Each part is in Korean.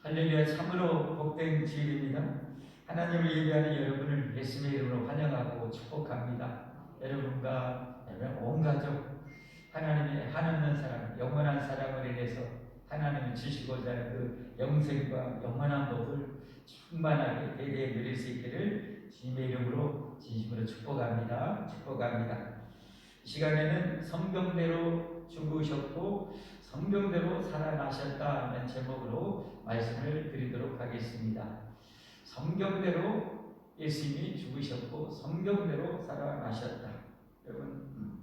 할렐루야. 참으로 복된 주일입니다. 하나님을 예배하는 여러분을 예수님의 이름으로 환영하고 축복합니다. 여러분과 온 가족, 하나님의 한없는 사랑, 영원한 사랑을 인해서 하나님이 주시고자 하는 그 영생과 영원한 복을 충만하게 대대에 누릴 수 있기를 주님의 이름으로 진심으로 축복합니다. 축복합니다. 이 시간에는 성경대로 죽으셨고 성경대로 살아나셨다는 제목으로 말씀을 드리도록 하겠습니다. 성경대로 예수님이 죽으셨고 성경대로 살아나셨다. 여러분,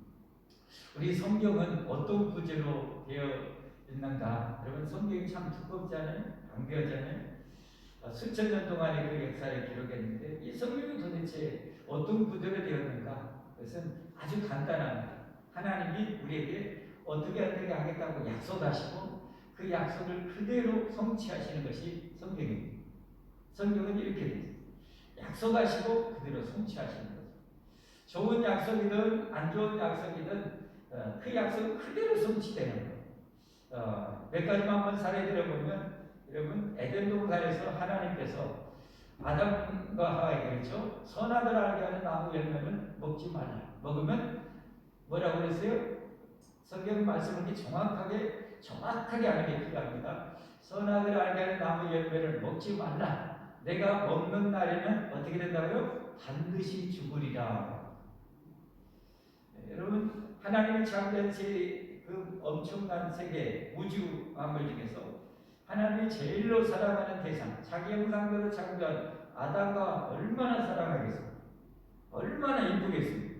우리 성경은 어떤 구제로 되어 있는가? 여러분, 성경이 참 두껍잖아요. 강대하잖아요. 수천 년 동안의 그 역사를 기록했는데 이 성경이 도대체 어떤 구제로 되었는가? 그것은 아주 간단합니다. 하나님이 우리에게 어떻게 하겠다고 약속하시고 그 약속을 그대로 성취하시는 것이 성경입니다. 성경은 이렇게 되어 있습니다. 약속하시고 그대로 성취하시는 거죠. 좋은 약속이든 안 좋은 약속이든 그 약속은 그대로 성취되는 거예요. 몇 가지만 한번 사례 들어보면 여러분, 에덴 동산에서 하나님께서 아담과 하와에게 그렇죠? 선악을 알게 하는 나무 열매는 먹지 말라. 먹으면 뭐라고 그랬어요? 성경 말씀을 정확하게 아는 게 필요합니다. 선악을 알게 하는 나무 열매를 먹지 말라. 내가 먹는 날에는 어떻게 된다고요? 반드시 죽으리라. 네, 여러분, 하나님이 창조한 그 엄청난 세계, 우주 만물 중에서 하나님이 제일로 사랑하는 대상, 자기 형상대로 창조한 아담과 얼마나 사랑하겠습니까? 얼마나 이쁘겠습니까?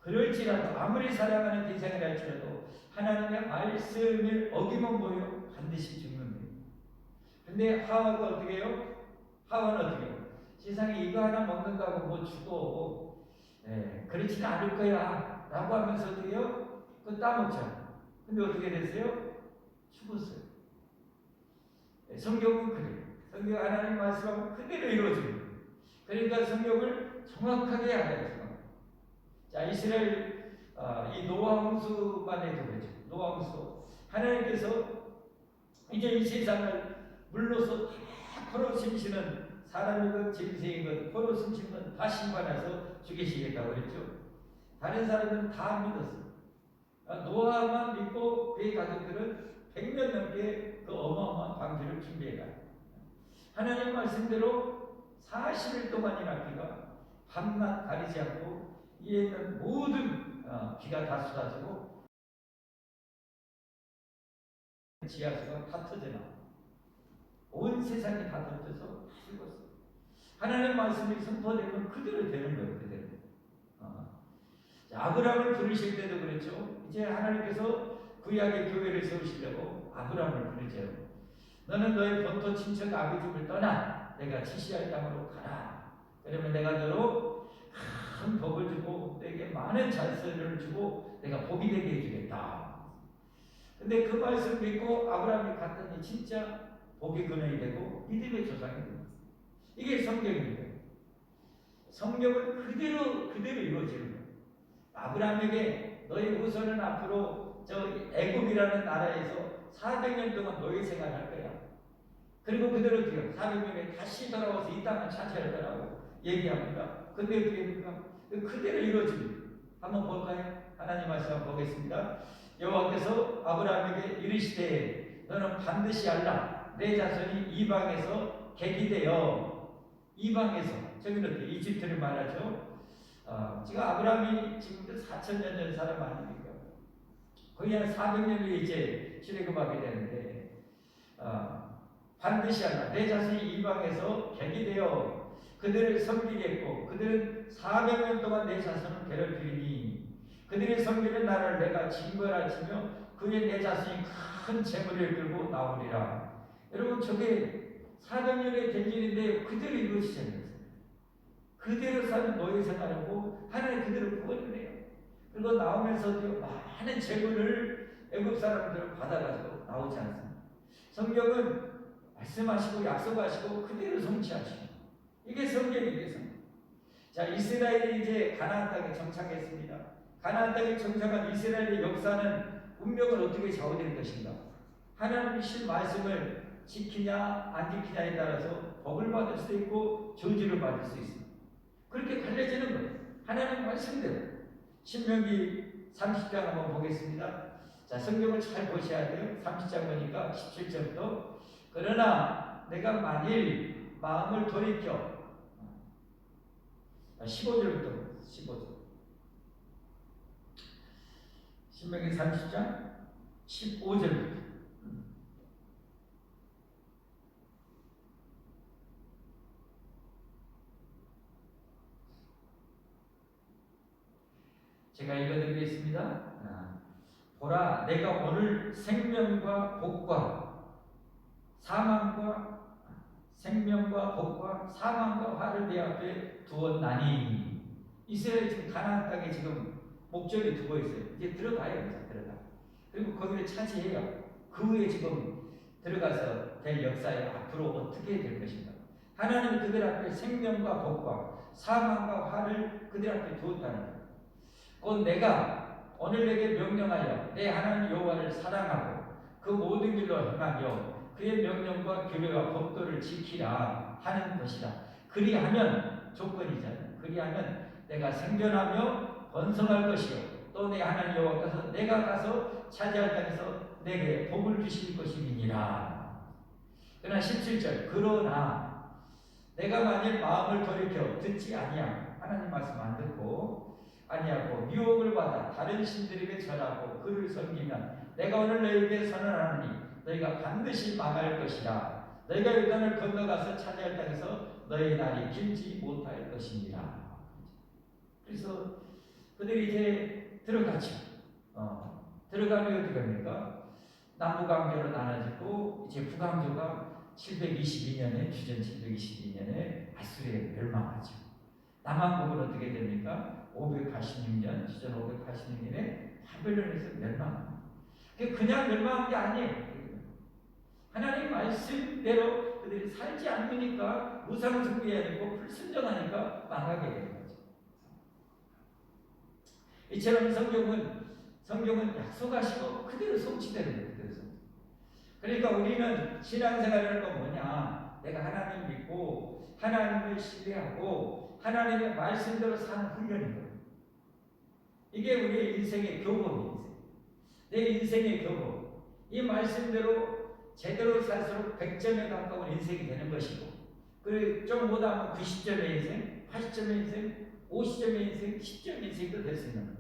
그럴지라도 아무리 사랑하는 대상이라 할지라도 하나님의 말씀을 어기면 뭐요? 반드시 죽는 거예요. 근데 하와가 어떻게 해요? 하와는 어떻게 해요? 세상에 이거 하나 먹는다고 뭐 죽어. 그렇지는 않을 거야. 라고 하면서 어떻게 해요? 그거 따먹잖아. 근데 어떻게 됐어요? 죽었어요. 성경은 그래요. 성경 하나님 말씀하고 그대로 이루어집니다. 그러니까 성경을 정확하게 알아야 돼요. 자, 이스라엘 이 노아 홍수만 해도 그렇죠. 노아 홍수. 하나님께서 이제 이 세상을 물로서 다 포로 심시는 사람이건 짐승이건 포로 심시는 다 심판해서 죽이시겠다고 그랬죠. 다른 사람들은 다 믿었어요. 노아만 믿고 그의 가족들은 100년 넘게 그 어마어마한 방주를 준비해가요. 하나님 말씀대로 40일 동안이나 비가 밤낮 가리지 않고 이에 있는 모든 비가 다 쏟아지고 지하수가 다 터져나와요. 온 세상이 다 덮여서 다 죽었어요. 하나님 말씀이 선포되면 그대로 되는 거예요. 그대로. 아브라함을 부르실 때도 그랬죠. 이제 하나님께서 구약의 교회를 세우시려고 아브라함을 부르죠. 너는 너의 본토 친척 아비집을 떠나 내가 지시할 땅으로 가라. 그러면 내가 너로 큰 복을 주고 내게 많은 잔소리를 주고 내가 복이 되게 해주겠다. 근데 그 말씀 믿고 아브라함이 갔더니 진짜 복의 근원이 되고 믿음의 조상이 됩니다. 이게 성경입니다. 성경은 그대로 이루어지는 거예요. 아브라함에게 너희 후손은 앞으로 저 애굽이라는 나라에서 400년 동안 노예 생활할 거야. 그리고 그대로 돼요. 400년에 다시 돌아와서 이 땅을 차지할 거라고 얘기합니다. 근데 어떻게 됩니까? 그대로 이루어집니다. 한번 볼까요? 하나님 말씀 한번 보겠습니다. 여호와께서 아브라함에게 이르시되 너는 반드시 알라. 내 자손이 이방에서 객이되어 이방에서 저기는 어떻게 이집트를 말하죠. 지금 아브라함이 지금도 4,000년 전 사람 아닙니까? 거의 한 400년 후에 이제 출애굽하게 되는데 반드시 알라. 내 자손이 이방에서 객이 되어 그들을 섬기겠고 그들은 400년 동안 내 자손을 괴롭히니 그들의 섬기는 나라를 내가 징벌하시며 그의 내 자손이 큰 재물을 끌고 나오리라. 여러분, 저게 400년의 대진인데 그대로 이루어지잖아요. 그대로 사는 노예 생활하고 하나님 그대로 구원을 해요. 그리고 나오면서도 많은 재물을 애굽 사람들을 받아가지고 나오지 않습니다. 성경은 말씀하시고 약속하시고 그대로 성취하시고 이게 성경이겠습니다. 자, 이스라엘이 이제 가나안 땅에 정착했습니다. 가나안 땅에 정착한 이스라엘의 역사는 운명을 어떻게 좌우될 것인가? 하나님이 신 말씀을 지키냐 안 지키냐에 따라서 복을 받을 수도 있고 저주를 받을 수 있습니다. 그렇게 갈려지는 거예요. 하나님 말씀대로. 신명기 30장 한번 보겠습니다. 자, 성경을 잘 보셔야 돼요. 30장 보니까 17절부터 그러나 내가 만일 마음을 돌이켜 15절부터 15절 신명기 30장 15절부터 제가 읽어드리겠습니다. 보라, 내가 오늘 생명과 복과 사망과 화를 내 앞에 두었나니. 이스라엘 지금 가나안 땅에 지금 목적이 두고 있어요. 이제 들어가요. 들어가. 그리고 거기를 차지해요. 그 후에 지금 들어가서 될 역사에 앞으로 어떻게 될 것인가. 하나님은 그들 앞에 생명과 복과 사망과 화를 그들 앞에 두었다는 거예요. 곧 내가 오늘 내게 명령하여 내 하나님 여호와를 사랑하고 그 모든 길로 행하며 그의 명령과 규례와 법도를 지키라 하는 것이다. 그리하면 조건이잖아요. 그리하면 내가 생존하며 번성할 것이요 또 내 하나님 여호와께서 내가 가서 차지할 땅에서 내게 복을 주실 것임이니라. 그러나 17절 그러나 내가 만일 마음을 돌이켜 듣지 아니하고 하나님 말씀 안 듣고 아니하고 유혹을 받아 다른 신들에게 절하고 그를 섬기면 내가 오늘 너희에게 선언하노니 너희가 반드시 망할 것이라. 너희가 요단을 건너가서 차지할 땅에서 너희 날이 길지 못할 것이니라. 그래서 그들이 이제 들어가죠. 들어가면 어떻게 합니까? 남북왕조로 나눠지고 이제 북왕조가 722년에 주전 722년에 아수리에 멸망하죠. 남한국은 어떻게 됩니까? 586년, 주전 586년에 바벨론에서 멸망합니다. 그냥 멸망한 게 아니에요. 하나님 말씀대로 그들이 살지 않으니까 우상숭배하고 불순종하니까 망하게 되는 거죠. 이처럼 성경은 약속하시고 그대로 성취되는 거예요. 그러니까 우리는 신앙생활이라는 건 뭐냐? 내가 하나님 믿고 하나님을 신뢰하고 하나님의 말씀대로 사는 훈련인 거예요. 이게 우리의 인생의 교본이에요. 내 인생의 교본. 이 말씀대로 제대로 살수록 100점에 가까운 인생이 되는 것이고, 그리고 좀 못하면 90점의 인생, 80점의 인생, 50점의 인생, 10점의 인생도 될 수 있는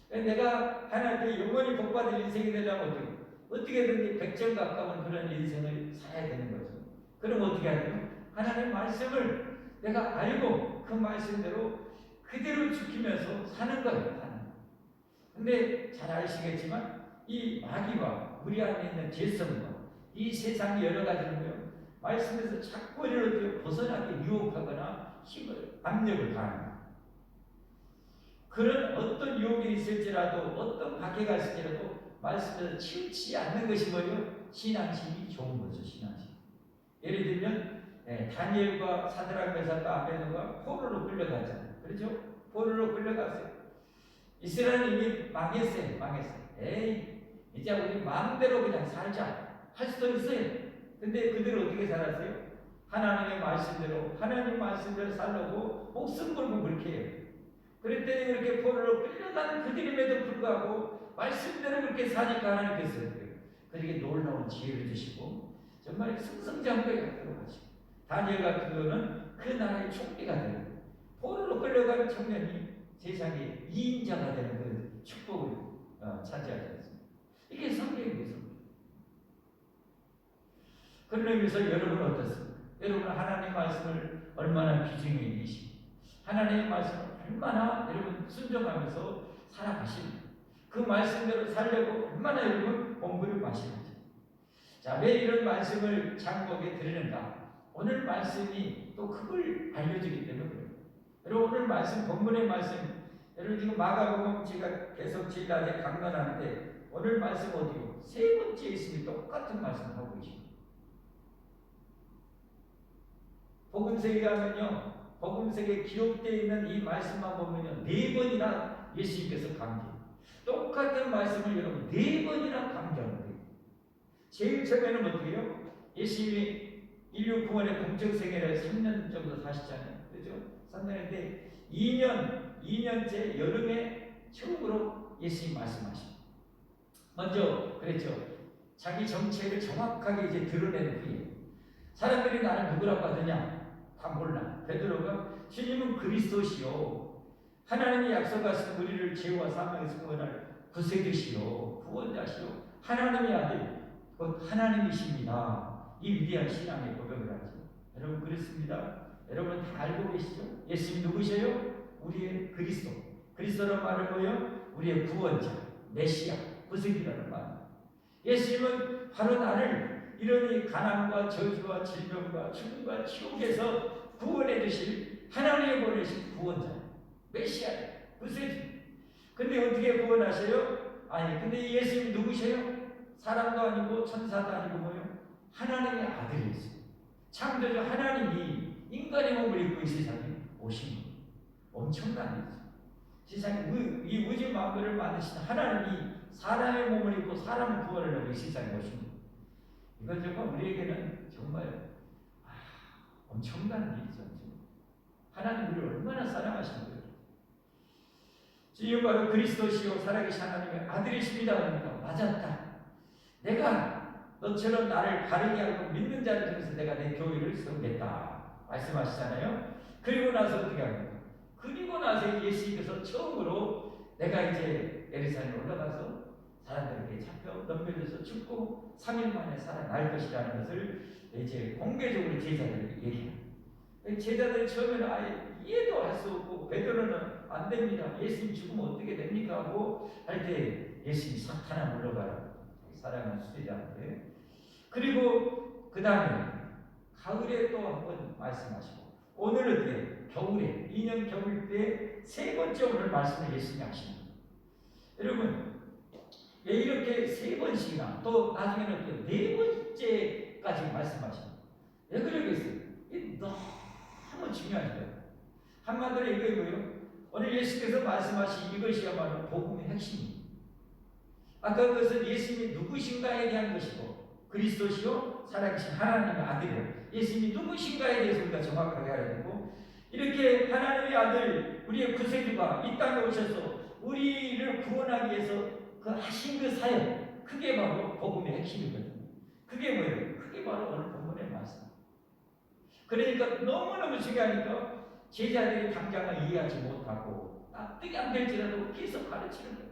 거예요. 내가 하나님께 영원히 복받을 인생이 되려면 어떻게든지 100점 가까운 그런 인생을 살아야 되는 거죠. 그럼 어떻게 해야 돼요? 하나님의 말씀을 내가 알고 그 말씀대로 그대로 지키면서 사는 거예요. 근데 잘 아시겠지만 이 마귀와 우리 안에 있는 죄성과 이 세상의 여러 가지는요, 말씀에서 자꾸 우리를 벗어나게 유혹하거나 힘을, 압력을 가합니다. 그런 어떤 유혹이 있을지라도 어떤 박해가 있을지라도 말씀에서 치우치지 않는 것이 뭐예요? 신앙심이 좋은 거죠. 신앙심. 예를 들면 다니엘과 사드락 메삭과 아베노가 포로로 끌려갔잖아요. 그렇죠? 포로로 끌려갔어요. 이스라엘은 이미 망했어요. 에이, 이제 우리 마음대로 그냥 살자 할 수도 있어요. 근데 그들은 어떻게 살았어요? 하나님의 말씀대로 살려고 목숨 걸고 그렇게 해요. 그랬더니 그렇게 포로로 끌려가는 그들임에도 불구하고 말씀대로 그렇게 사니까 하나님께서 그들에게 놀라운 지혜를 주시고 정말 승승장구에 갖도록 하시고, 다니엘 같은 경우는 그 나라의 총리가 되는 포로로 끌려가는 청년이 세상에 2인자가 되는 그 축복을 차지하지 않습니다. 이게 성경이에요. 그런 의미에서 여러분은 어떻습니까? 여러분은 하나님의 말씀을 얼마나 귀중히 여기시고 하나님의 말씀을 얼마나 여러분 순종하면서 살아가십니까? 그 말씀대로 살려고 얼마나 여러분 공부를 마시는지. 자, 왜 이런 말씀을 장국에 드리는가? 오늘 말씀이 또 그걸 알려주기 때문에 그래요. 여러분 오늘 말씀, 본문의 말씀, 여러분 지금 마가복음 제가 계속 지난해 강론하는데 오늘 말씀 어디요? 세 번째 있으면 똑같은 말씀 하고 계십니다. 복음서에 가면요, 복음서에 기록되어 있는 이 말씀만 보면요, 4번이나 예수님께서 강조해요. 똑같은 말씀을 여러분 4번이나 강조하는 거예요. 제일 처음에는 어떻게 해요? 예수님이 인류 구원의 공적 생애를 3년 정도 사시잖아요. 그죠? 3년인데 2년째 여름에 처음으로 예수님 말씀하십니다. 먼저 그랬죠. 자기 정체를 정확하게 이제 드러낸 후에 사람들이 나를 누구라고 하느냐? 다 몰라. 베드로가 주님은 그리스도시요 하나님이 약속하신 우리를 죄와 사망에서 구원할 구세주시요 구원자시요 하나님의 아들 곧 하나님이십니다. 이 위대한 신앙의 고백을 하죠. 여러분 그렇습니다. 여러분 다 알고 계시죠? 예수님 누구세요? 우리의 그리스도. 그리스도란 말은 뭐예요? 우리의 구원자, 메시아, 구세주라는 말. 예수님은 바로 나를 이런 이 가난과 저주와 질병과 죽음과 지옥에서 구원해 주실 하나님의 보내신 구원자, 메시아예요. 구세주. 근데 어떻게 구원하세요? 아니, 근데 예수님 누구세요? 사람도 아니고 천사도 아니고 뭐예요? 하나님의 아들이었어요. 창조주 하나님이 인간의 몸을 입고 이 세상에 오신 거예요. 엄청난 일이죠. 세상에 이 우주 만물을 만드신 하나님이 사람의 몸을 입고 사람을 구원하려고 이 세상에 오신 거예요. 이건 정말 우리에게는 정말 엄청난 일이죠. 하나님 우리를 얼마나 사랑하시는 거예요. 주님 바로 그리스도시요 살아계신 하나님의 아들이십니다. 그러니까 맞았다. 내가 너처럼 나를 바르게 하고 믿는 자를 통해서 내가 내 교회를 세우겠다 말씀하시잖아요. 그리고 나서 어떻게 합니까? 그리고 나서 예수님께서 처음으로 내가 이제 예루살렘에 올라가서 사람들에게 잡혀 넘겨져서 죽고 3일 만에 살아날 것이라는 것을 이제 공개적으로 제자들에게 얘기해요. 제자들 처음에는 아예 이해도 할 수 없고 베드로는 안 됩니다. 예수님 죽으면 어떻게 됩니까? 하고 할 때 예수님이 사탄아 물러가라. 사랑하는 수제자한테. 그리고 그 다음에 가을에 또 한 번 말씀하시고 오늘은 어떻게 겨울에 2년 겨울 때 세 번째 오늘 말씀을 예수님이 하십니다. 여러분 왜 이렇게 세 번씩이나 또 나중에는 또 네 번째까지 말씀하십니다. 왜 그러겠어요? 이게 너무 중요한 거예요. 한마디로 이게 뭐예요? 오늘 예수께서 말씀하신 이것이야말로 복음의 핵심입니다. 아까 그것은 예수님이 누구신가에 대한 것이고 그리스도시요 살아계신 하나님의 아들이요 예수님이 누구신가에 대해서 우리가 정확하게 알아야 되고 이렇게 하나님의 아들 우리의 구세주가 이 땅에 오셔서 우리를 구원하기 위해서 그 하신 그 사역 그게 바로 복음의 핵심이거든요. 그게 뭐예요? 그게 바로 오늘 본문의 말씀. 그러니까 너무너무 중요하니까 제자들이 당장은 이해하지 못하고 납득이 안 될지라도 계속 가르치는 거예요.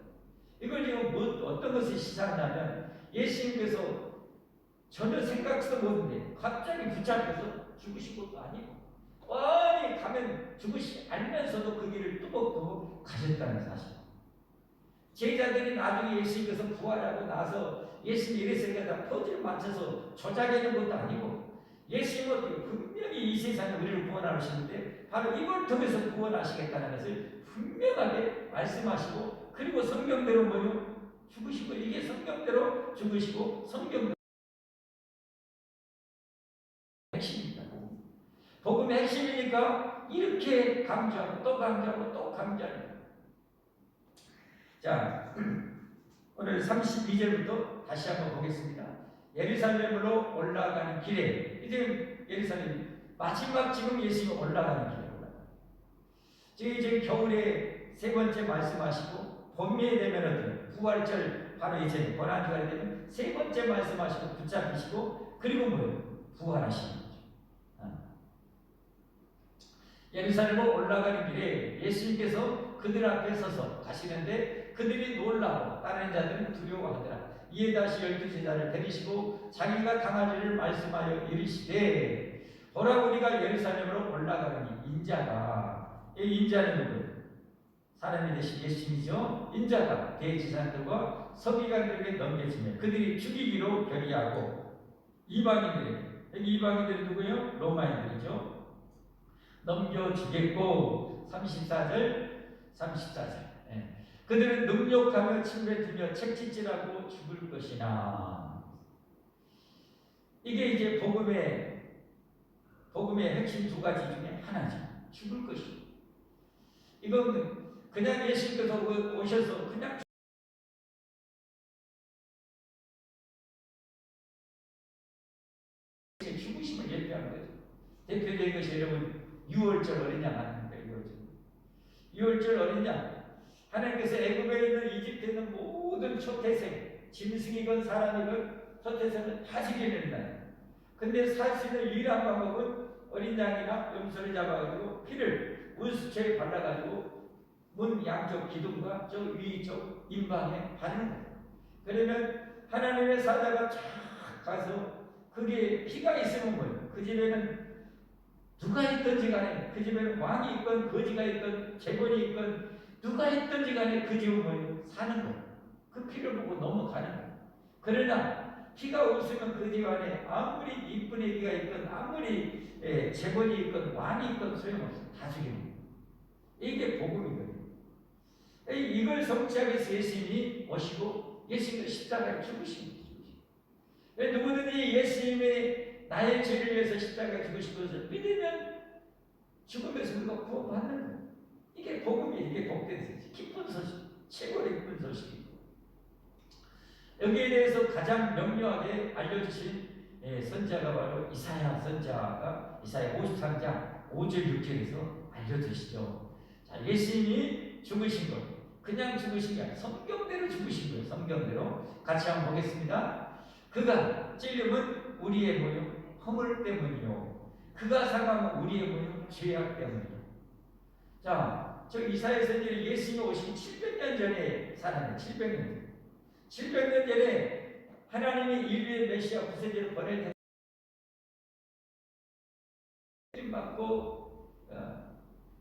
이걸 지금 어떤 것을 시사하냐면 예수님께서 전혀 생각지도 못했는데 갑자기 붙잡혀서 죽으신 것도 아니고 뻔히 가면 죽으시 알면서도 그 길을 뚜벅뚜벅 가셨다는 사실. 제자들이 나중에 예수님께서 부활하고 나서 예수님 이랬으니까 퍼즐 맞춰서 조작하는 것도 아니고 예수님은 분명히 이 세상에 우리를 구원하시는데 바로 이걸 통해서 구원하시겠다는 것을 분명하게 말씀하시고 그리고 성경대로 뭐요? 죽으시고 이게 성경대로 죽으시고 성경대로 핵심입니다. 복음의 핵심이니까 이렇게 강조하고 또 강조하고 또 강조하는 자 오늘 32절부터 다시 한번 보겠습니다. 예루살렘으로 올라가는 길에 이제 예루살렘 마지막 지금 예수님이 올라가는 길에 올라가요. 이제 겨울에 세 번째 말씀하시고 봄에 되면 어때요? 부활절 바로 이제 고난주가 되면 세 번째 말씀하시고 붙잡히시고 그리고 뭐예요? 부활하시는 거죠. 예루살렘으로 올라가는 길에 예수님께서 그들 앞에 서서 가시는데 그들이 놀라고 다른 자들은 두려워하더라. 이에 다시 12제자를 데리시고 자기가 당할 일을 말씀하여 이르시되 보라 우리가 예루살렘으로 올라가는 인자가 이 인자는 누구예요? 사람이 되신 예수님이죠. 인자가 대제사장들과 서기관들에게 넘겨지며 그들이 죽이기로 결의하고 이방인들에게 여기 이방인들이 누구예요? 로마인들이죠. 넘겨주겠고 34절 예. 그들은 능욕하며 침뱉으며 책짓질하고 죽을 것이나 이게 이제 복음의 핵심 두 가지 중에 하나죠. 죽을 것이 이건 그냥 예수님께서 오셔서 그냥 예수님의 죽으심을 예표하는 거죠. 대표적인 것이 여러분 유월절 어린 양 아닙니까? 유월절 어린 양. 하나님께서 애굽에 있는 이집트에 있는 모든 초태생, 짐승이건 사람이건 초태생은 다 죽이는 날. 근데 살 수 있는 유일한 방법은 어린 양이나 염소를 잡아가지고 피를 문수초에 발라가지고 문 양쪽 기둥과 저 위쪽 임방에 바르는 거예요. 그러면 하나님의 사자가 쫙 가서 그게 피가 있으면 뭐예요? 그 집에는 누가 있든지 간에, 그 집에는 왕이 있건 거지가 있건 재벌이 있건 누가 있든지 간에 그 집은 뭐예요? 사는 거예요. 그 피를 보고 넘어가는 거예요. 그러나 피가 없으면 그 집 안에 아무리 이쁜 애기가 있건 아무리 재벌이 있건 왕이 있건 소용없어요. 다 죽이는 거예요. 이게 복음이거든요. 이걸 성취하기 위해서 예수님이 오시고 예수님은 십자가에 죽으신 거예요. 누구든지 예수님의 나의 죄를 위해서 십자가에 죽으신 것을 믿으면 죽음에서 우리가 구원받는 거예요. 이게 복음이에요. 이게 복된 소식, 기쁜 소식, 최고로 기쁜 소식이고, 여기에 대해서 가장 명료하게 알려주신 선자가 바로 이사야 선자가 이사야 53장 5절 6절에서 알려주시죠. 자, 예수님이 죽으신 것, 그냥 죽으신 게 아니라 성경대로 죽으신 거예요. 성경대로. 같이 한번 보겠습니다. 그가 찔림은 우리의 뭐요? 허물 때문이요. 그가 상함은 우리의 뭐요? 죄악 때문이요. 자, 저 이사야 선지는 예수님이 오신 700년 전에 살았네. 700년 전에 하나님이 인류의 메시아 구세주를 보낼 때 맞고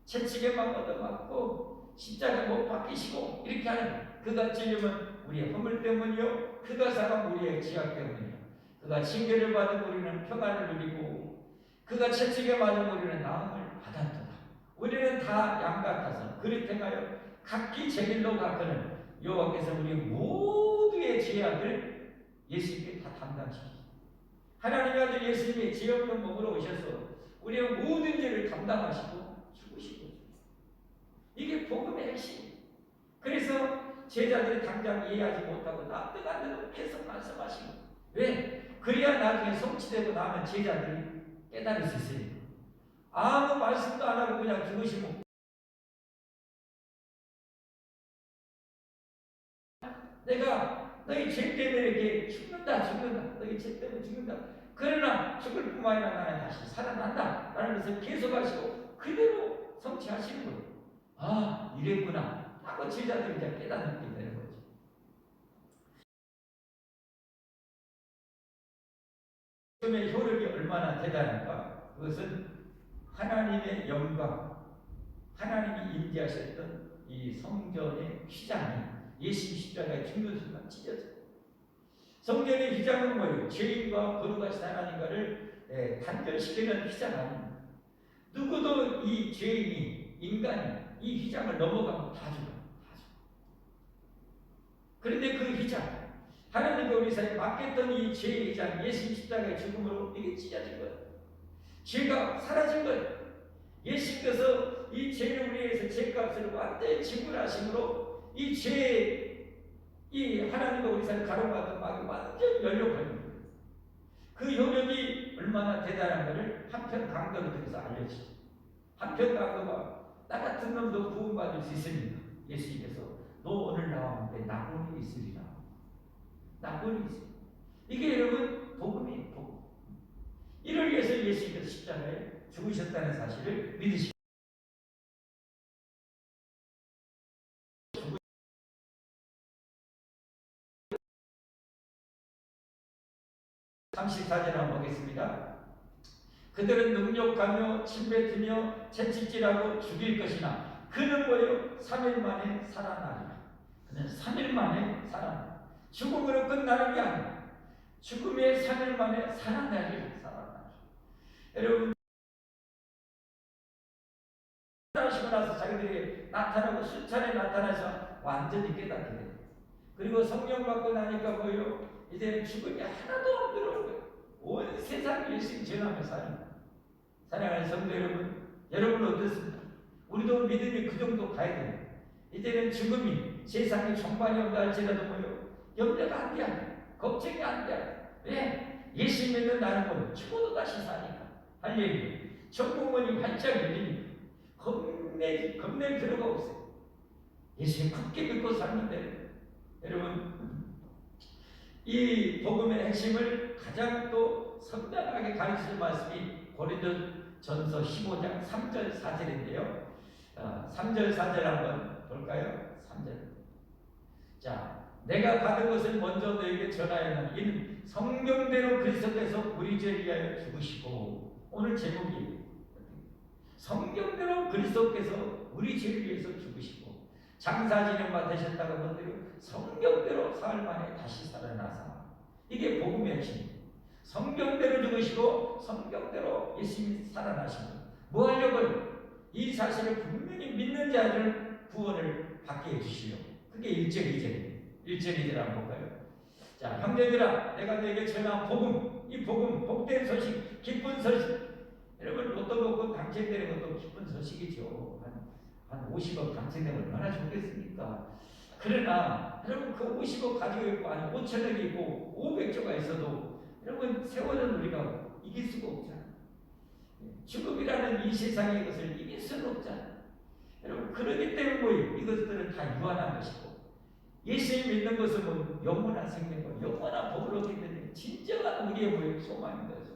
채찍에만 얻어맞고 십자가 못 박히시고 이렇게 하는, 그가 찔림은 우리의 허물 때문이요, 그가 상함 우리의 죄악 때문이요. 그가 징계를 받은 우리는 평안을 누리고 그가 채찍에 맞은 우리는 나음을 받았도다. 우리는 다 양 같아서 그릇 행하여 각기 제 길로 가거늘 여호와께서 우리 모두의 죄악을 예수님께 다 담당시키셨습니다. 하나님의 아들 예수님이 죄 없는 몸으로 오셔서 우리의 모든 죄를 담당하시고 죽으신 거죠. 이게 복음의 핵심. 그래서 제자들이 당장 이해하지 못하고 납득 안 되고 계속 말씀하시고, 왜? 그래야 나중에 성취되고 나면 제자들이 깨달을 수 있으니까. 아무 말씀도 안 하고 그냥 죽으시면 내가 너희 죄 때문에 이렇게 죽는다. 너희 죄 때문에 죽는다. 그러나 죽을 뿐만 아니라 나는 다시 살아난다. 라는 것을 계속하시고 그대로 성취하시는 거예요. 아, 이랬구나 하고 제자들이 이제 깨닫게 되는 거죠. 지금의 효력이 얼마나 대단할까? 그것은 하나님의 영광, 하나님이 인지하셨던 이 성전의 휘장이 예수 십자가에 죽는 순간 찢어져요. 성전의 휘장은 뭐예요? 죄인과 거룩하신 하나님과를 단절시키는 휘장 아닙니다. 누구도 이 죄인이, 인간이 이 휘장을 넘어가면 다 죽어요. 그런데 그 휘장, 하나님과 우리 사이에 맡겼던 이 죄의 휘장, 예수 십자가의 죽음으로 이게 찢어진 거예요. 죄가 사라진 거예요. 예수님께서 이 죄를 우리에 의해서 죄값을 완전히 지불하심으로 이 죄의 이 하나님과 우리 사이에 가로막은 막이 완전히 열려버린 거예요. 그 효력이 얼마나 대단한가를 한편 강도를 통해서 알려주죠. 한편 강도가 나 같은 놈도 구원받을 수 있습니다. 예수님께서 너 오늘 나와 함께 낙원이 있으리라. 낙원이 있어요. 이게 여러분 복음이에요. 복음. 이를 위해서 예수님께서 십자가에 죽으셨다는 사실을 믿으시고 34절 한번 보겠습니다. 그들은 능욕하며 침뱉으며 채찍질하고 죽일 것이나 그는 뭐예요? 3일 만에 살아나리라. 그는 3일 만에 살아나. 죽음으로 끝나는 게 아니야. 죽음의 3일 만에 살아나리라. 여러분, 하시고 나서 자기들이 나타나고 수차례 나타나서 완전히 깨닫게 돼요. 그리고 성령 받고 나니까 뭐예요? 이제 죽음이 하나도 안 들어오는 거예요. 온 세상을 예수님 전하며 사는 거예요. 사랑하는 성도 여러분, 여러분 어떻습니까? 우리도 믿음이 그 정도 가야 돼요. 이제는 죽음이 세상에 종말이 온다 할지라도 뭐예요? 염려가 안 돼. 걱정이 안 돼. 왜? 예수 믿는 나는 뭐 죽어도 다시 사니까. 할렐루야. 천국문이 활짝 열리니까 겁낼 필요가 없어요. 예수님 굳게 믿고 살는데 여러분 이 복음의 핵심을 가장 또 선명하게 가르치는 말씀이 고린도전서 15장 3절 4절인데요. 3절 4절 한번 볼까요? 3절. 자, 내가 받은 것을 먼저 너에게 전하였나니 이는 성경대로 그리스도께서 우리 죄를 위하여 죽으시고, 오늘 제목이 성경대로 그리스도께서 우리 죄를 위해서 죽으시고 장사지념 되셨다고 본대로 성경대로 사흘 만에 다시 살아나사. 이게 복음의 핵심입니다. 성경대로 죽으시고 성경대로 예수님이 살아나신 것. 뭐 하려고요? 이 사실을 분명히 믿는 자들 구원을 받게 해주시려. 그게 1절 2절입니다. 1절 2절 한번 볼까요? 자, 형제들아 내가 너에게 전한 복음, 이 복음, 복된 소식, 기쁜 소식. 여러분 로또 먹고 당첨되는 것도 기쁜 소식이죠. 한 50억 당첨되면 얼마나 좋겠습니까? 그러나 여러분 그 50억 가지고 있고 아니 5천억이 있고 500조가 있어도 여러분 세월은 우리가 이길 수가 없잖아요. 죽음이라는 이 세상의 것을 이길 수는 없잖아요. 여러분 그러기 때문에 이것들은 다 유한한 것이고, 예수님 믿는 것은 뭐 영원한 생명과 영원한 복을 얻기 때문에 진정한 우리의 소망인 거죠.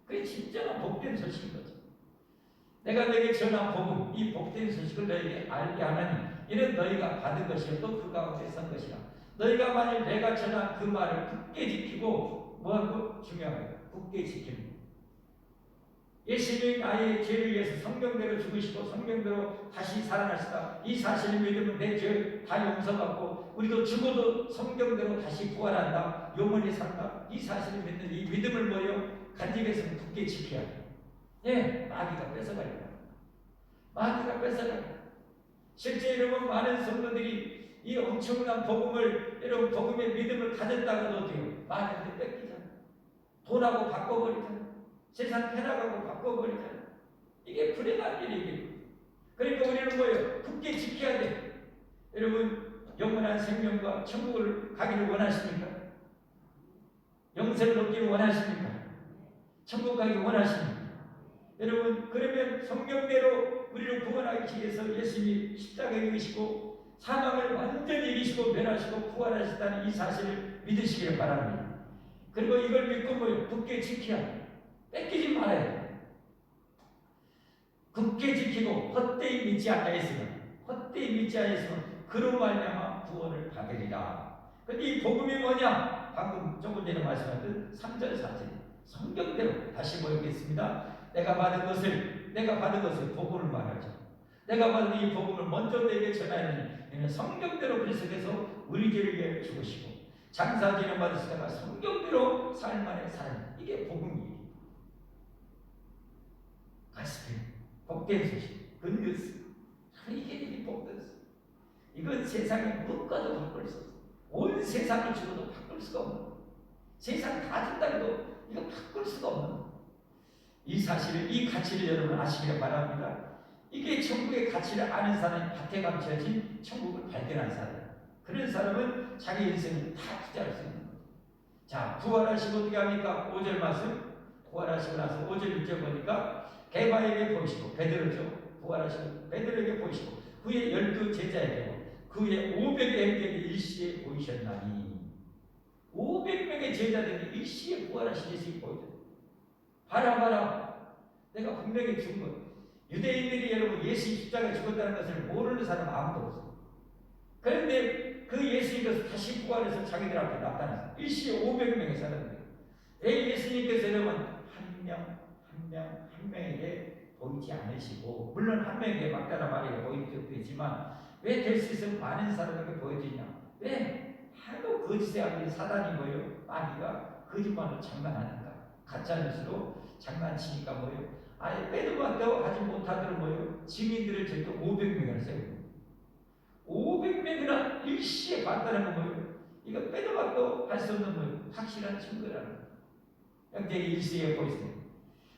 그게 진정한 복된 소식인 거죠. 내가 너에게 전한 복음, 이 복된 소식을 너에게 알게 하나니 이는 너희가 받은 것이요 또 그 가운데 선 것이라. 너희가 만일 내가 전한 그 말을 굳게 지키고, 뭐한 거 중요한 거예요. 굳게 지키는. 예수님이 나의 죄를 위해서 성경대로 죽으시고 성경대로 다시 살아나시다. 이 사실을 믿으면 내 죄 다 용서받고 우리도 죽어도 성경대로 다시 부활한다. 영원히 산다. 이 사실을 믿는 이 믿음을 뭐요? 간직해서 굳게 지켜야 돼. 예, 마귀가 뺏어가려고. 마귀가 뺏어가려고. 실제 여러분 많은 성도들이 이 엄청난 복음을, 여러분 복음의 믿음을 가졌다가도 어때요? 마귀한테 뺏기잖아. 돈하고 바꿔버리잖아. 세상 편하고 바꿔버리잖아. 이게 불행한 일이에요. 그러니까 우리는 뭐예요? 굳게 지켜야 돼. 여러분 영원한 생명과 천국을 가기를 원하십니까? 영생을 얻기를 원하십니까? 천국 가기 원하십니까? 여러분 그러면 성경대로 우리를 구원하기 위해서 예수님이 십자가에 이기시고 사망을 완전히 이기시고 멸하시고 부활하셨다는 이 사실을 믿으시기를 바랍니다. 그리고 이걸 믿고 뭐예요? 굳게 지켜야 돼. 뺏기지 말아야 돼. 굳게 지키고 헛되이 믿지 않아 있으면 그로 말미암아 구원을 받으리라. 근데 이 복음이 뭐냐? 방금 조금 전에 말씀하셨던 3절 4절 성경대로 다시 보겠습니다. 내가 받은 것을 복음을 말하죠. 내가 받은 이 복음을 먼저 내게 전하니 성경대로 그리스도께서 우리 죄를 위해 죽으시고 장사지는 받으시다가 성경대로 살만에 사는, 이게 복음이에요. 가스펠, 복된 소식, 굿뉴스. 이게 복된 소식. 이건 세상에 무엇과도 바꿀 수 없어. 온 세상을 주고도 바꿀 수가 없는 거. 세상 다 준다고 이거 바꿀 수가 없는 거. 이 사실을, 이 가치를 여러분 아시기를 바랍니다. 이게 천국의 가치를 아는 사람이 밭에 감춰진 천국을 발견한 사람. 그런 사람은 자기 인생을 다 투자할 수 있는 거예요. 자, 부활하시고 어떻게 합니까? 5절 말씀. 부활하시고 나서 5절 6절 보니까 게바에게 보이시고, 베드로죠. 부활하시고 베드로에게 보이시고 그의 12 제자에게 그의 500의 형제에게 일시에 보이셨나니. 500명의 제자들이 일시에 부활하신 예수님이 보이죠. 봐라. 내가 분명히 죽은 것. 유대인들이 여러분 예수 십자가에 죽었다는 것을 모르는 사람 아무도 없어. 그런데 그 예수님께서 다시 부활해서 자기들 앞에 나타났어요. 일시에 500명의 사람들. 왜 예수님께서 여러분 한 명에게 보이지 않으시고, 물론 한 명에게 막다라 마리아가 보인 적도 있지만 왜 될 수 있으면 많은 사람에게 보여지냐? 왜? 하도 거짓에 하는 사단이 뭐예요? 마귀가 거짓말로 장난하니까, 가짜뉴스로 장난치니까 뭐예요? 아예 빼도 박도 하지 못하도록 뭐예요? 증인들을 절대 500명을 세우고, 500명이나 일시에 봤다는 건 뭐예요? 이거 빼도 박도 할 수 없는 뭐예요? 확실한 증거라는 거예요. 형제에게 일시에 보이세요.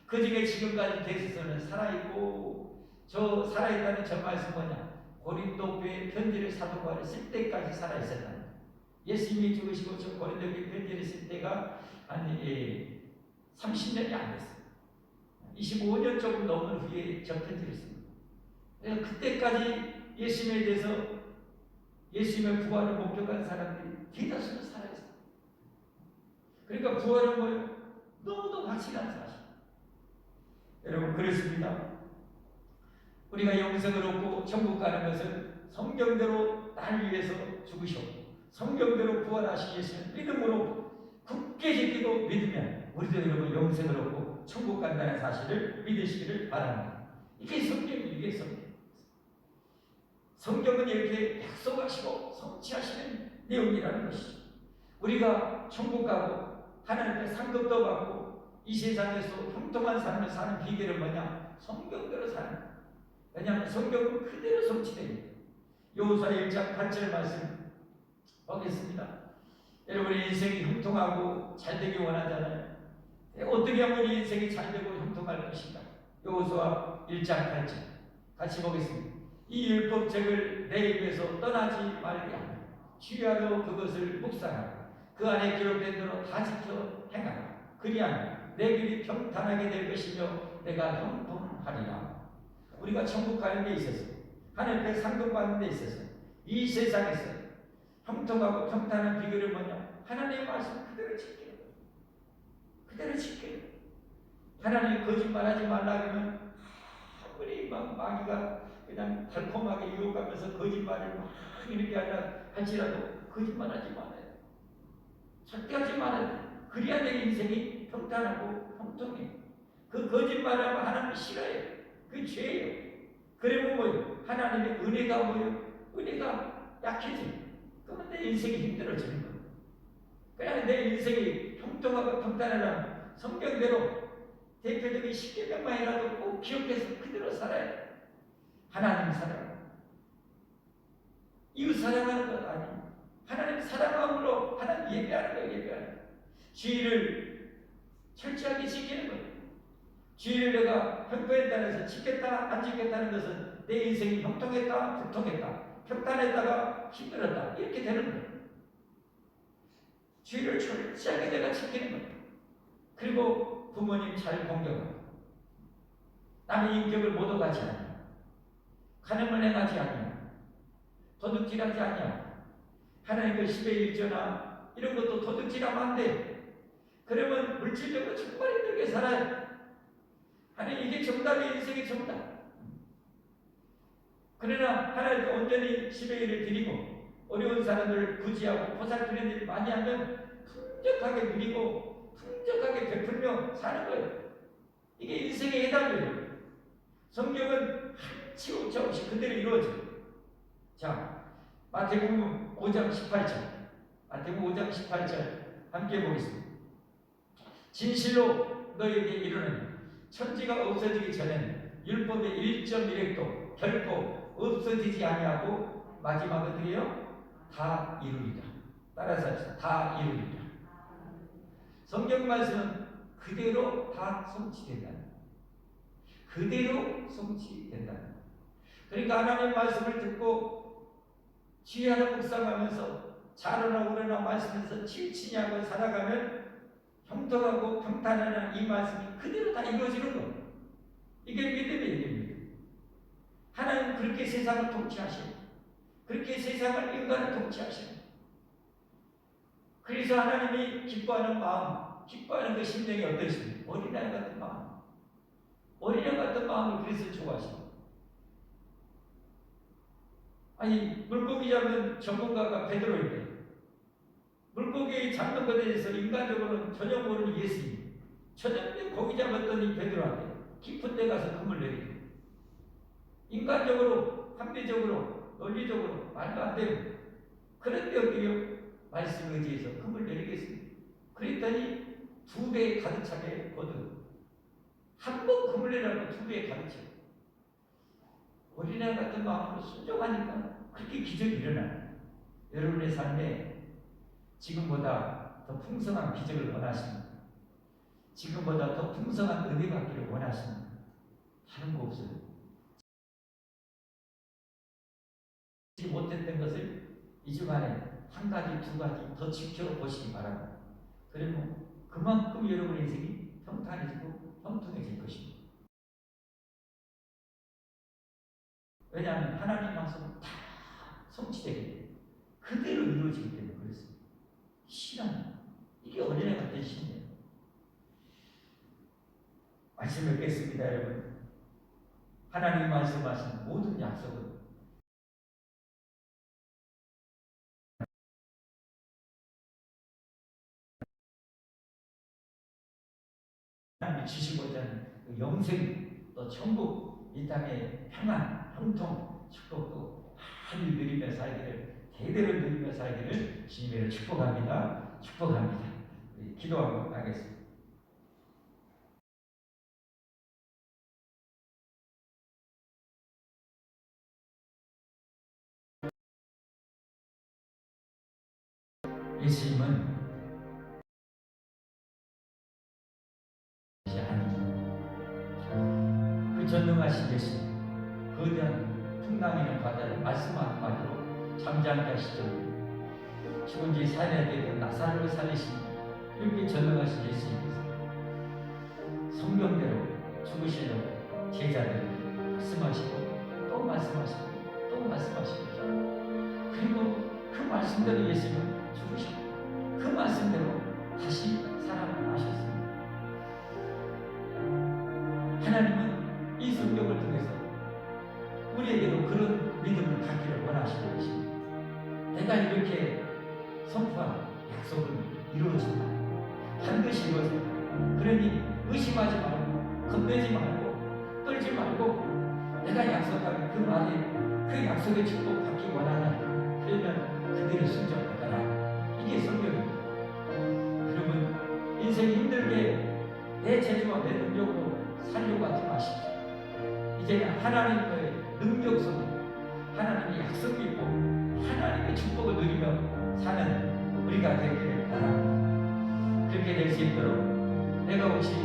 그 중에 지금까지 계시서는 살아있고, 저 살아있다는 저 말씀 뭐냐? 고린도 교회 편지를 사도 바울이 쓸 때까지 살아있었다는 거예요. 예수님이 죽으시고 저 고린도 교회 편지를 쓸 때가 아니 30년이 안 됐어요. 25년 조금 넘은 후에 접편지를 씁니다. 그때까지 예수님에 대해서 예수님의 부활을 목격한 사람들이 대다수는 살아있어요. 그러니까 부활은 뭐예요? 너무도 확실한 사실. 여러분 그렇습니다. 우리가 영생을 얻고 천국 가는 것은 성경대로 날 위해서 죽으셨고 성경대로 부활하신 예수를 믿음으로 굳게 지키고 믿으면 우리도 여러분 영생을 얻고 천국 간다는 사실을 믿으시기를 바랍니다. 이게 성경이 이게 성경은 이렇게 약속하시고 성취하시는 내용이라는 것이죠. 우리가 천국 가고 하나님께 상급도 받고 이 세상에서 형통한 삶을 사는 비결은 뭐냐? 성경대로 사는 거예요. 왜냐하면 성경은 그대로 성취됩니다. 여호수아 1장 8절 말씀 보겠습니다. 여러분의 인생이 형통하고 잘되기 원하잖아요. 어떻게 하면 이 인생이 잘되고 형통할 것인가? 여호수아 1장 8절 같이 보겠습니다. 이 율법책을 내 입에서 떠나지 말게 하며 주야로 그것을 묵상하라. 그 안에 기록된 대로 다 지켜 행하라. 그리하면 내 길이 평탄하게 될 것이며 내가 형통하리라. 우리가 천국 가는 데 있어서 하나님께 상급받는 데 있어서 이 세상에서 형통하고 평탄한 비결은 뭐냐? 하나님의 말씀 그대로 지키는 거예요. 그대로 지키는 거예요. 하나님 거짓말하지 말라 그러면 아무리 막 마귀가 그냥 달콤하게 유혹하면서 거짓말을 막 이렇게 할지라도 거짓말하지 말아요. 절대 하지 말아요. 그래야 내 인생이 평탄하고 형통해. 그 거짓말하면 하나님이 싫어해요. 그게 죄예요. 그러면 뭐예요? 하나님의 은혜가 뭐예요? 은혜가 약해져. 그러면 내 인생이 힘들어지는 거예요. 그냥 내 인생이 형통하고 평탄하려면 성경대로 대표적인 십계명만이라도 꼭 기억해서 그대로 살아야 돼. 하나님 사랑. 이웃 사랑하는 것 아니에요. 하나님 사랑함으로 하나님 예배하는 거예요. 예배하는 거예요. 주의를 철저하게 지키는 거예요. 주의를 내가 형편에 따라서 지켰다 안 지켰다는 것은 내 인생이 형통했다 불통했다 평탄했다가 힘들었다 이렇게 되는 거예요. 주의를 철저하게 내가 지키는 거예요. 그리고 부모님 잘 공경하고 남의 인격을 못 오가지 않아요. 간음을 행하지 않아요. 도둑질하지 않아요. 하나님의 10의 1조나 이런 것도 도둑질하면 안 돼. 그러면 물질적으로 정말 힘들게 살아요. 하나님 이게 정답이 인생의 정답. 그러나 하나님께 온전히 10의 1을 드리고 어려운 사람들을 구제하고 보살피는 일 많이 하면 풍족하게 누리고 풍족하게 베풀며 사는 거예요. 이게 인생의 해답이에요. 성경은 한치 오차 없이 그대로 이루어져요. 자, 마태복음 5장 18절 마태복음 5장 18절 함께 보겠습니다. 진실로 너희에게 이르노니 천지가 없어지기 전에는 율법의 1.1획도 결코 없어지지 아니하고 마지막은 어떻게요? 다 이루리라. 따라서 합시다. 다 이루리라. 성경 말씀은 그대로 다 성취된다. 그대로 성취된다. 그러니까 하나님의 말씀을 듣고 지혜하는 묵상하면서 자로나 우러나 말씀에서 치우치냐고 살아가면 형통하고 평탄한 이 말씀이 그대로 다 이루어지는 거예요. 이게 믿음이에요. 이게 믿음. 하나님 그렇게 세상을 통치하시고 그렇게 세상을 인간을 통치하시고 그래서 하나님이 기뻐하는 마음, 기뻐하는 그 심령이 어떠십니까? 어린아이 같은 마음. 어린아이 같은 마음을 그래서 좋아하십니다. 아니 물고기 잡는 전문가가 베드로인데 물고기 잡는 것에 대해서 인간적으로는 전혀 모르는 예수님 저녁에 고기 잡았더니 베드로한테 깊은 데 가서 금을 내리고 인간적으로 합리적으로 논리적으로 말도 안 되는 그런데 어디요? 말씀 의지해서 금을 내리겠습니다. 그랬더니 2배 가득 차게 거두 한 번 금을 내라고 2배 가득 차게 어린애 같은 마음으로 순종하니까 그렇게 기적이 일어나요. 여러분의 삶에 지금보다 더 풍성한 기적을 원하십니다. 지금보다 더 풍성한 은혜 받기를 원하십니다. 다른 거 없어요. 못했던 것을 이 주간에 한 가지, 두 가지 더 지켜보시기 바랍니다. 그리고 그만큼 여러분의 인생이 평탄해지고 형통해질 것입니다. 왜냐하면 하나님 말씀은 다 성취되기 때문에 그대로 이루어지기 때문에 그렇습니다. 신앙, 이게 어린애 같은 신이에요. 말씀을 뵙겠습니다, 여러분. 하나님 말씀하신 모든 약속은 하나님이 주시고자 하는 그 영생, 또 천국, 이 땅의 평안, 형통, 축복도 많이 누리며 살기를, 대대로 누리며 살기를 주님으로 축복합니다. 축복합니다. 기도하고 하겠습니다. 예수님은 그 전능하신 예수님, 거대한 풍랑이는 바다를 말씀 한마디로 잠잠케 하시죠. 죽은 지 4일 되던 나사로를 살리신 이렇게 전능하신 예수님께서 성경대로 죽으시려고 제자들에게 말씀하시고 또 말씀하시고 또 말씀하시고, 그리고 그 말씀대로 예수님은 죽으셨고 그 말씀대로 다시 살아나셨습니다. 하나님은 이 성경을 통해서 우리에게도 그런 믿음을 갖기를 원하시는 것입니다. 내가 이렇게 선포한 약속은 이루어진다. 반드시 이루어진다. 그러니 의심하지 말고, 겁내지 말고, 떨지 말고, 내가 약속한 그 말에, 그 약속의 축복 받기 원하냐? 그러면 그대로 순종하거라. 이게 성경입니다. 여러분, 인생이 힘들게 내 재주와 내 능력으로 살려고 하지 마십시오. 이제는 하나님의 능력 속에 하나님의 약속이 있고 하나님의 축복을 누리며 사는 우리가 되기를 바랍니다. 그렇게 될 수 있도록 내가 혹시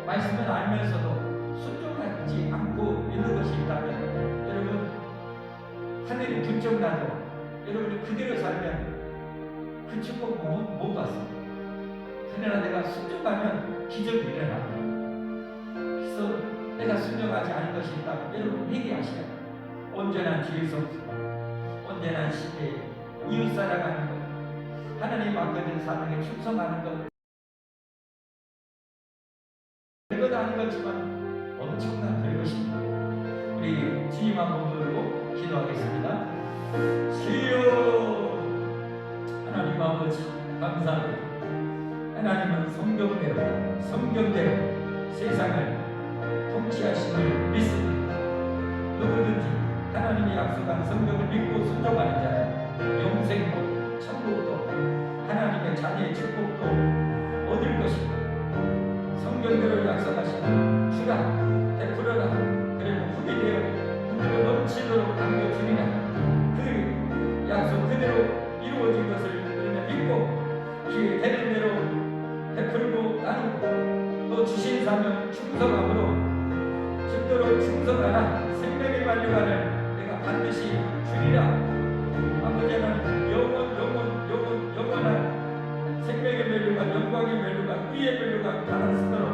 말씀을 알면서도 순종하지 않고 있는 것이 있다면, 여러분, 하늘이 둘째나도 여러분이 그대로 살면 그 축복 못 받습니다. 그러나 내가 순종하면 기적이 일어납니다. 그래서 내가 순종하지 않은 것이 있다면 여러분 회개하시라. 온전한 지혜롭소, 온전한 시대에 이웃 살아가는 것, 하나님 맡겨진 사명에 충성하는 것, 별것 아닌 것지만 엄청난 별것입니다. 우리 주님 한번 부르고 기도하겠습니다. 주여, 하나님 아버지 감사합니다. 하나님은 성경대로 세상을 통치하심을 믿습니다. 누구든지 하나님이 약속한 성경을 믿고 순종하는 자는 영생도 천국도 하나님의 자녀의 축복도 얻을 것입니다. 성경대로 약속하신 주라, 베풀어라, 그리고 후비 되어 부풀어 넘치도록 남겨주리라. 그 약속 그대로 이루어진 것을 우리는 믿고 기회 되는 대로 베풀고 나누고 또 주신 사명 충성함으로 죽도록 충성하라. 생명의 만류관을 내가 반드시 주리라. 아버지는 영원한 생명의 멸류관, 영광의 멸류관, 의의 멸류관 받았으도록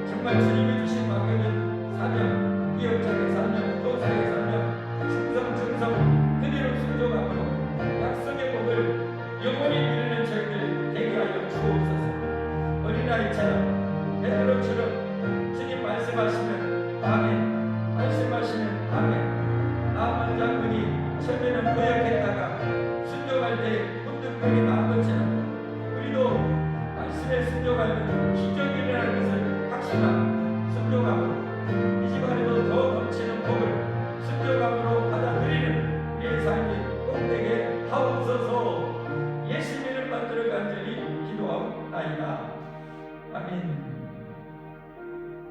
정말 주님이 주신 맡겨진 사명, 기업장의 사명, 도사의 사명, 충성 그대로 순종함으로 약속의 복을 영원히 누리는 저희들 되게 하여 주옵소서. 어린아이처럼 베드로처럼 주님 말씀하시면 아멘, 말씀하시면 아멘. 나만 장군이 처음에는 고역했다가 순종할 때 문득 거기 나